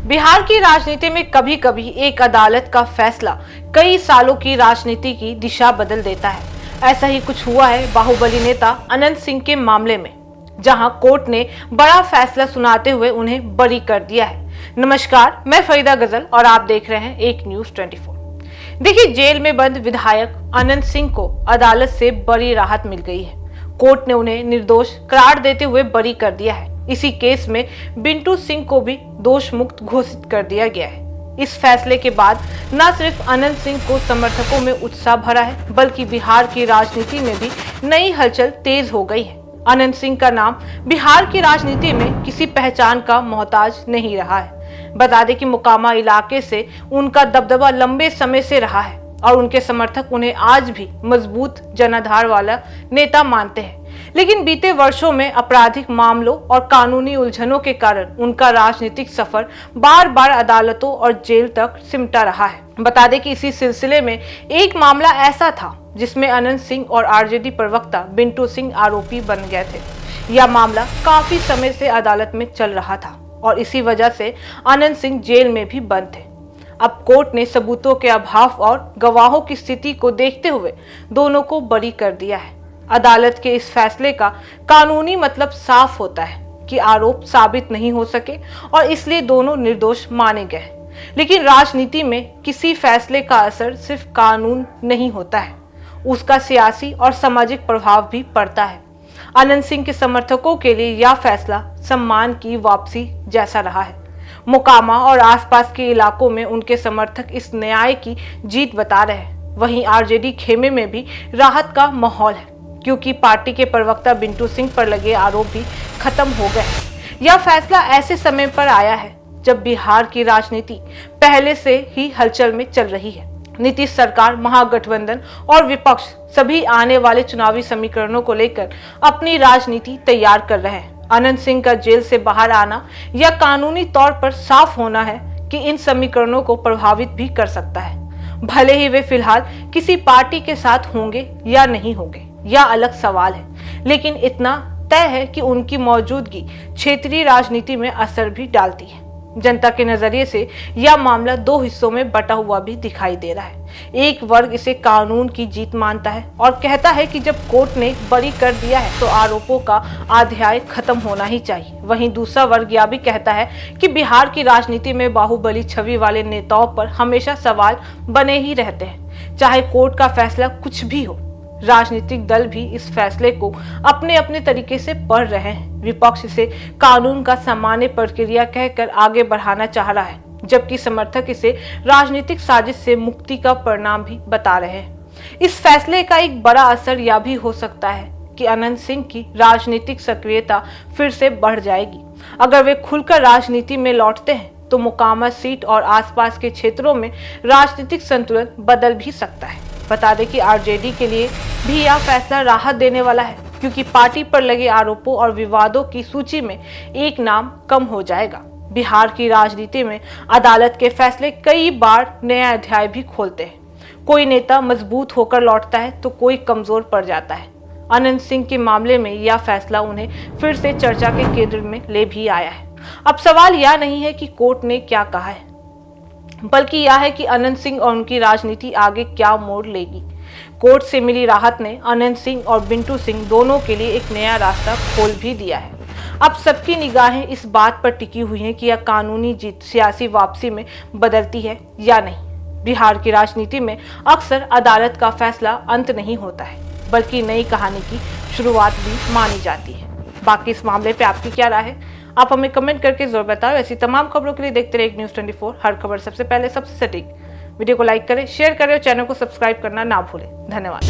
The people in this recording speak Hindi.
बिहार की राजनीति में कभी कभी एक अदालत का फैसला कई सालों की राजनीति की दिशा बदल देता है। ऐसा ही कुछ हुआ है बाहुबली नेता अनंत सिंह के मामले में, जहां कोर्ट ने बड़ा फैसला सुनाते हुए उन्हें बरी कर दिया है। नमस्कार, मैं फरीदा गजल और आप देख रहे हैं एक न्यूज 24। देखिए, जेल में बंद विधायक अनंत सिंह को अदालत से बड़ी राहत मिल गई है। कोर्ट ने उन्हें निर्दोष करार देते हुए बरी कर दिया है। इसी केस में बिंटू सिंह को भी दोष मुक्त घोषित कर दिया गया है। इस फैसले के बाद न सिर्फ अनंत सिंह को समर्थकों में उत्साह भरा है, बल्कि बिहार की राजनीति में भी नई हलचल तेज हो गई है। अनंत सिंह का नाम बिहार की राजनीति में किसी पहचान का मोहताज नहीं रहा है। बता दें कि मोकामा इलाके से उनका दबदबा लंबे समय से रहा है और उनके समर्थक उन्हें आज भी मजबूत जनाधार वाला नेता मानते हैं। लेकिन बीते वर्षों में आपराधिक मामलों और कानूनी उलझनों के कारण उनका राजनीतिक सफर बार बार अदालतों और जेल तक सिमटा रहा है। बता दें कि इसी सिलसिले में एक मामला ऐसा था जिसमें अनंत सिंह और आरजेडी प्रवक्ता बिंटू सिंह आरोपी बन गए थे। यह मामला काफी समय से अदालत में चल रहा था और इसी वजह से अनंत सिंह जेल में भी बंद थे। अब कोर्ट ने सबूतों के अभाव और गवाहों की स्थिति को देखते हुए दोनों को बरी कर दिया है। अदालत के इस फैसले का कानूनी मतलब साफ होता है कि आरोप साबित नहीं हो सके और इसलिए दोनों निर्दोष माने गए। लेकिन राजनीति में किसी फैसले का असर सिर्फ कानून नहीं होता है, उसका सियासी और सामाजिक प्रभाव भी पड़ता है। अनंत सिंह के समर्थकों के लिए यह फैसला सम्मान की वापसी जैसा रहा है। मोकामा और आसपास के इलाकों में उनके समर्थक इस न्याय की जीत बता रहे हैं। वहीं आरजेडी खेमे में भी राहत का माहौल है, क्योंकि पार्टी के प्रवक्ता बिंटू सिंह पर लगे आरोप भी खत्म हो गए। यह फैसला ऐसे समय पर आया है जब बिहार की राजनीति पहले से ही हलचल में चल रही है। नीतीश सरकार, महागठबंधन और विपक्ष सभी आने वाले चुनावी समीकरणों को लेकर अपनी राजनीति तैयार कर रहे हैं। अनंत सिंह का जेल से बाहर आना या कानूनी तौर पर साफ होना है कि इन समीकरणों को प्रभावित भी कर सकता है। भले ही वे फिलहाल किसी पार्टी के साथ होंगे या नहीं होंगे, यह अलग सवाल है, लेकिन इतना तय है कि उनकी मौजूदगी क्षेत्रीय राजनीति में असर भी डालती है। जनता के नजरिए से यह मामला दो हिस्सों में बटा हुआ भी दिखाई दे रहा है। एक वर्ग इसे कानून की जीत मानता है और कहता है कि जब कोर्ट ने बरी कर दिया है तो आरोपों का अध्याय खत्म होना ही चाहिए। वहीं दूसरा वर्ग यह भी कहता है कि बिहार की राजनीति में बाहुबली छवि वाले नेताओं पर हमेशा सवाल बने ही रहते हैं, चाहे कोर्ट का फैसला कुछ भी हो। राजनीतिक दल भी इस फैसले को अपने अपने तरीके से पढ़ रहे हैं। विपक्ष इसे कानून का सामान्य प्रक्रिया कहकर आगे बढ़ाना चाह रहा है, जबकि समर्थक इसे राजनीतिक साजिश से मुक्ति का परिणाम भी बता रहे हैं। इस फैसले का एक बड़ा असर यह भी हो सकता है कि अनंत सिंह की राजनीतिक सक्रियता फिर से बढ़ जाएगी। अगर वे खुलकर राजनीति में लौटते हैं तो मोकामा सीट और आसपास के क्षेत्रों में राजनीतिक संतुलन बदल भी सकता है। बता दें कि आरजेडी के लिए भी यह फैसला राहत देने वाला है, क्योंकि पार्टी पर लगे आरोपों और विवादों की सूची में एक नाम कम हो जाएगा। बिहार की राजनीति में अदालत के फैसले कई बार नया अध्याय भी खोलते हैं। कोई नेता मजबूत होकर लौटता है तो कोई कमजोर पड़ जाता है। अनंत सिंह के मामले में यह फैसला उन्हें फिर से चर्चा के केंद्र में ले भी आया है। अब सवाल यह नहीं है कि कोर्ट ने क्या कहा है, बल्कि यह है कि अनंत सिंह और उनकी राजनीति आगे क्या मोड़ लेगी। कोर्ट से मिली राहत ने अनंत सिंह और बिंटू सिंह दोनों के लिए एक नया रास्ता खोल भी दिया है। अब सबकी निगाहें इस बात पर टिकी हुई हैं कि यह कानूनी जीत सियासी वापसी में बदलती है या नहीं। बिहार की राजनीति में अक्सर अदालत का फैसला अंत नहीं होता है, बल्कि नई कहानी की शुरुआत भी मानी जाती है। बाकी इस मामले पे आपकी क्या राय है, आप हमें कमेंट करके जरूर बताओ। ऐसी तमाम खबरों के लिए देखते रहिए न्यूज़ 24, हर खबर सबसे पहले, सबसे सटीक। वीडियो को लाइक करें, शेयर करें और चैनल को सब्सक्राइब करना ना भूलें। धन्यवाद।